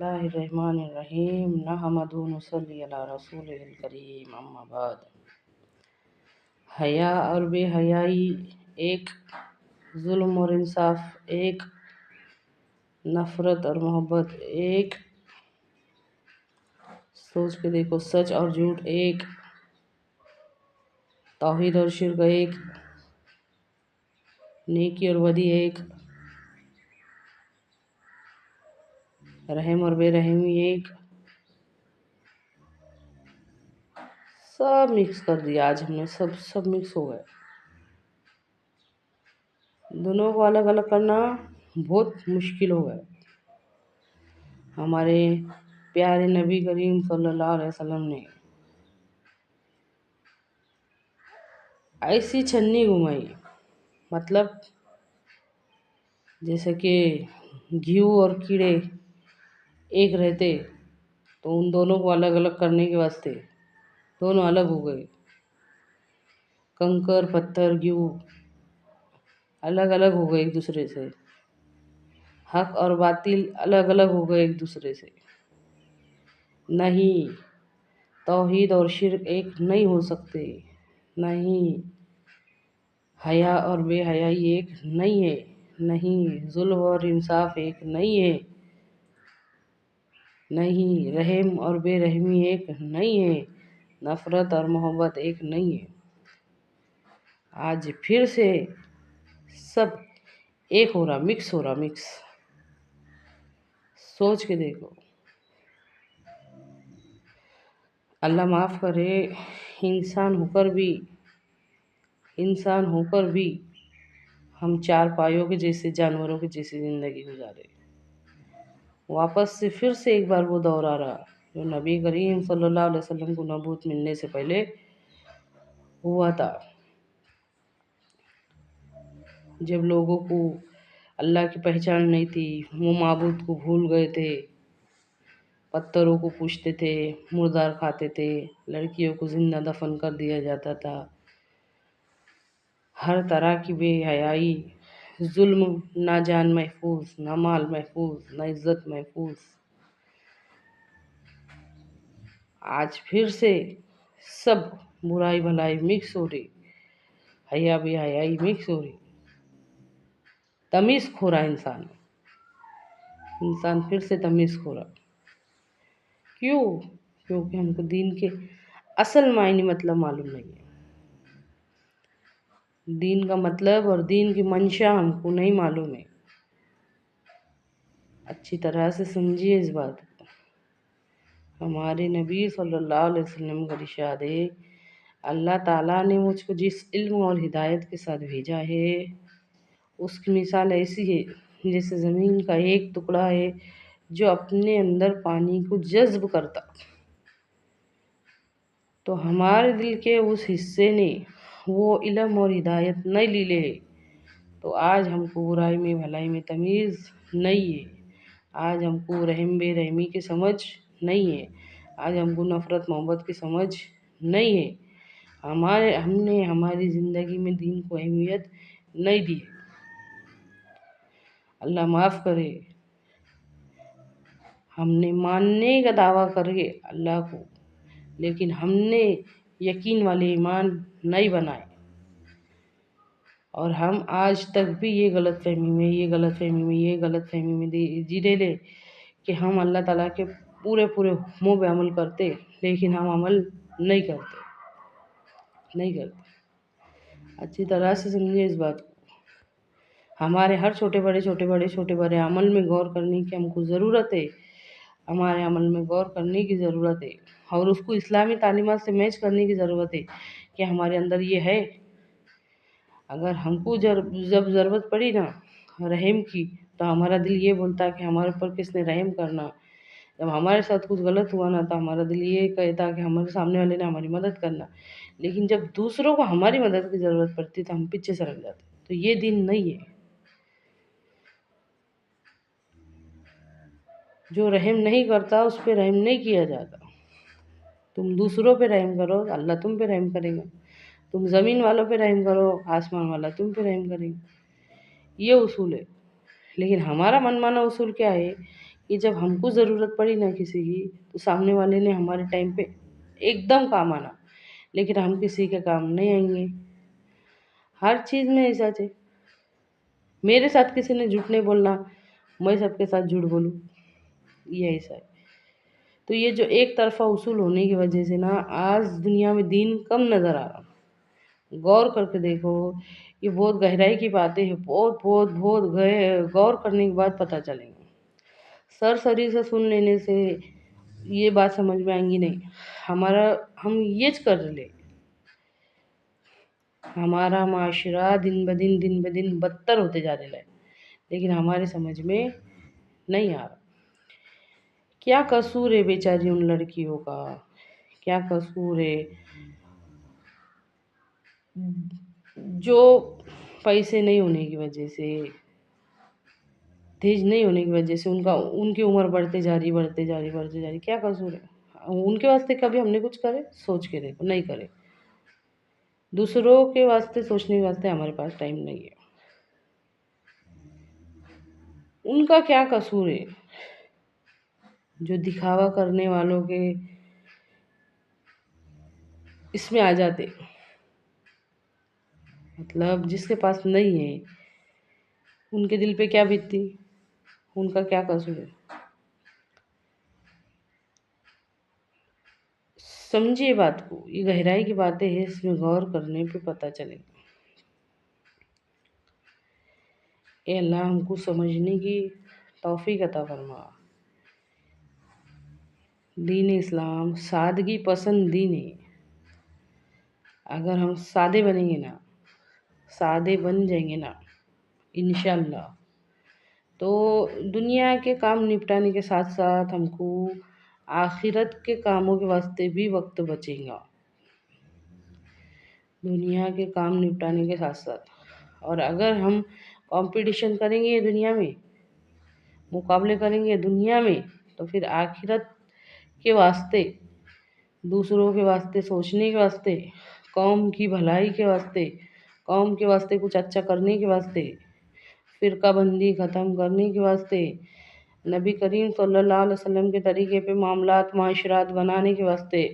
बिस्मिल्लाहिर्रहमानिर्रहीम नहमदुहु नुसल्ली अला रसूलिल करीम अम्मा बाद। हया और बेहयाई एक, जुल्म और इंसाफ एक, नफ़रत और मोहब्बत एक, सोच के देखो सच और झूठ एक, तौहीद और शिर्क एक, नेकी और बदी एक, रहम और बेरहमी एक, सब मिक्स कर दिया। आज हमने सब मिक्स हो गए। दोनों को अलग अलग करना बहुत मुश्किल हो गया। हमारे प्यारे नबी करीम सल्लल्लाहु अलैहि वसल्लम ने ऐसी छन्नी घुमाई, मतलब जैसे कि घी और कीड़े एक रहते तो उन दोनों को अलग अलग करने के वास्ते दोनों अलग हो गए। कंकर पत्थर घी अलग अलग हो गए एक दूसरे से। हक और बातिल अलग अलग हो गए एक दूसरे से। नहीं, तौहीद और शिर्क एक नहीं हो सकते। नहीं, हया और बेहयाई एक नहीं है। नहीं, जुल्म और इंसाफ एक नहीं है। नहीं, रहम और बेरहमी एक नहीं है। नफ़रत और मोहब्बत एक नहीं है। आज फिर से सब एक हो रहा, मिक्स हो रहा, मिक्स। सोच के देखो। अल्लाह माफ़ करे, इंसान होकर भी हम चार पायों के जैसे जानवरों की जैसी ज़िंदगी गुजारे। वापस से फिर से एक बार वो दौर आ रहा जो नबी करीम सल्लल्लाहु अलैहि वसल्लम को नबूवत मिलने से पहले हुआ था, जब लोगों को अल्लाह की पहचान नहीं थी। वो माबूद को भूल गए थे, पत्थरों को पूजते थे, मुर्दार खाते थे, लड़कियों को जिंदा दफन कर दिया जाता था। हर तरह की बेहयाई, जुल्म, ना जान महफूज, ना माल महफूज, ना इज्जत महफूज। आज फिर से सब बुराई भलाई मिक्स हो रही, हया बेहयाई मिक्स हो रही। तमीज़ खो रहा इंसान फिर से तमीज़ खो रहा। क्यों? क्योंकि हमको दीन के असल मायने मतलब मालूम नहीं है। दीन का मतलब और दीन की मंशा हमको नहीं मालूम है। अच्छी तरह से समझिए इस बात को। हमारे नबी सल्लल्लाहु अलैहि वसल्लम का इरशाद है, अल्लाह ताला ने मुझको जिस इल्म और हिदायत के साथ भेजा है उसकी मिसाल ऐसी है जैसे ज़मीन का एक टुकड़ा है जो अपने अंदर पानी को जज्ब करता। तो हमारे दिल के उस हिस्से ने वो इल्म और हिदायत नहीं ली ले, तो आज हमको बुराई में भलाई में तमीज़ नहीं है। आज हमको रहम बेरहमी की समझ नहीं है। आज हमको नफ़रत मोहब्बत की समझ नहीं है। हमने हमारी ज़िंदगी में दीन को अहमियत नहीं दी। अल्लाह माफ़ करे, हमने मानने का दावा करके अल्लाह को, लेकिन हमने यकीन वाले ईमान नहीं बनाए। और हम आज तक भी ये गलत फहमी में जी ले कि हम अल्लाह ताला के पूरे हुक्मों पे अमल करते, लेकिन हम अमल नहीं करते। अच्छी तरह से समझिए इस बात को। हमारे हर छोटे बड़े अमल में गौर करने की हमको ज़रूरत है। हमारे अमल में गौर करने की ज़रूरत है और उसको इस्लामी तालीमात से मैच करने की ज़रूरत है कि हमारे अंदर ये है। अगर हमको जब ज़रूरत पड़ी ना रहम की, तो हमारा दिल ये बोलता कि हमारे ऊपर किसने रहम करना। जब हमारे साथ कुछ गलत हुआ ना, तो हमारा दिल ये कहता कि हमारे सामने वाले ने हमारी मदद करना। लेकिन जब दूसरों को हमारी मदद की ज़रूरत पड़ती तो हम पीछे सरक जाते। तो ये दिन नहीं है। जो रहम नहीं करता उस पर रहम नहीं किया जाता। तुम दूसरों पे रहम करो, अल्लाह तुम पे रहम करेगा। तुम ज़मीन वालों पे रहम करो, आसमान वाला तुम पे रहम करेगा। ये उसूल है। लेकिन हमारा मनमाना उसूल क्या है کہ جب ہم کو ضرورت پڑی نا کسی کی تو سامنے والے نے ہمارے ٹائم پہ ایک دم کام آنا، لیکن ہم کسی کے کام نہیں آئیں گے۔ ہر چیز میں ایسا ہے، میرے ساتھ کسی نے جھوٹ نہیں بولنا، میں سب کے ساتھ جھوٹ بولوں، یہ ایسا ہے۔ تو یہ جو ایک طرفہ اصول ہونے کی وجہ سے نا آج دنیا میں دین کم نظر آ رہا۔ غور کر کے دیکھو، یہ بہت گہرائی کی باتیں ہیں، بہت بہت بہت غور کرنے کے بعد پتہ چلیں گے۔ سرسری سے سن لینے سے یہ بات سمجھ میں آئیں گی نہیں۔ ہم یہ کر لیں، ہمارا معاشرہ دن بدن بدتر ہوتے جا رہا ہے، لیکن ہمارے سمجھ میں نہیں آ رہا۔ کیا قصور ہے بیچاری ان لڑکیوں کا، کیا قصور ہے جو پیسے نہیں ہونے کی وجہ سے، تیز نہیں ہونے کی وجہ سے ان کی عمر بڑھتے جا رہی، کیا قصور ہے؟ ان کے واسطے کبھی ہم نے کچھ کرے؟ سوچ کے دیکھو، نہیں کرے۔ دوسروں کے واسطے سوچنے کے واسطے ہمارے پاس ٹائم نہیں ہے۔ ان کا کیا قصور ہے جو دکھاوا کرنے والوں کے اس میں آ جاتے؟ مطلب جس کے پاس نہیں ہے ان کے دل پہ کیا بیتتی، ان کا کیا قصور ہے؟ سمجھیے بات کو، یہ گہرائی کی باتیں ہیں، اس میں غور کرنے پہ پتہ چلے گا۔ اے اللہ ہم کو سمجھنے کی توفیق عطا فرما۔ دین اسلام سادگی پسند دین ہے۔ اگر ہم سادے بنیں گے نا، سادے بن جائیں گے نا انشاءاللہ، تو دنیا کے کام نپٹانے کے ساتھ ساتھ ہم کو آخرت کے کاموں کے واسطے بھی وقت بچے گا۔ دنیا کے کام نپٹانے کے ساتھ ساتھ، اور اگر ہم کمپٹیشن کریں گے دنیا میں، مقابلے کریں گے دنیا میں، تو پھر آخرت کے واسطے، دوسروں کے واسطے سوچنے کے واسطے، قوم کی بھلائی کے واسطے، قوم کے واسطے کچھ اچھا کرنے کے واسطے، فرقہ بندی ختم کرنے کے واسطے، نبی کریم صلی اللہ علیہ وسلم کے طریقے پہ معاملات معاشرات بنانے کے واسطے،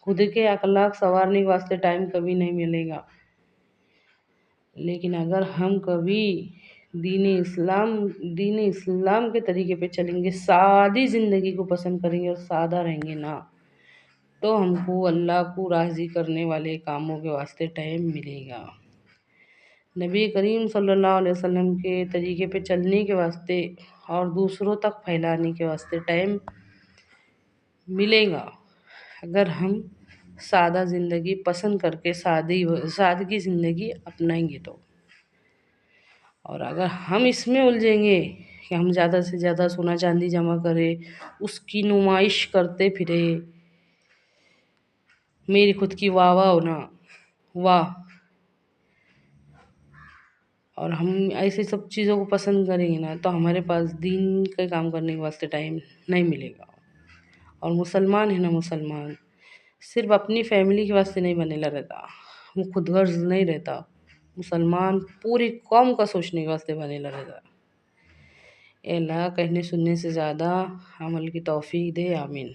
خود کے اخلاق سنوارنے کے واسطے ٹائم کبھی نہیں ملے گا۔ لیکن اگر ہم کبھی دین اسلام کے طریقے پہ چلیں گے، سادی زندگی کو پسند کریں گے اور سادہ رہیں گے نا، تو ہم کو اللہ کو راضی کرنے والے کاموں کے واسطے ٹائم ملے گا۔ نبی کریم صلی اللہ علیہ وسلم کے طریقے پہ چلنے کے واسطے اور دوسروں تک پھیلانے کے واسطے ٹائم ملے گا، اگر ہم سادہ زندگی پسند کر کے سادگی زندگی اپنائیں گے تو۔ اور اگر ہم اس میں الجھیں گے کہ ہم زیادہ سے زیادہ سونا چاندی جمع کریں، اس کی نمائش کرتے پھرے، میری خود کی واہ واہ ہونا، واہ، اور ہم ایسے سب چیزوں کو پسند کریں گے نا، تو ہمارے پاس دین کے کام کرنے کے واسطے ٹائم نہیں ملے گا۔ اور مسلمان ہے نا، مسلمان صرف اپنی فیملی کے واسطے نہیں بنےلا رہتا، وہ خود غرض نہیں رہتا، مسلمان پوری قوم کا سوچنے کے واسطے بنےلا رہتا۔ اے اللہ کہنے سننے سے زیادہ عمل کی توفیق دے، آمین۔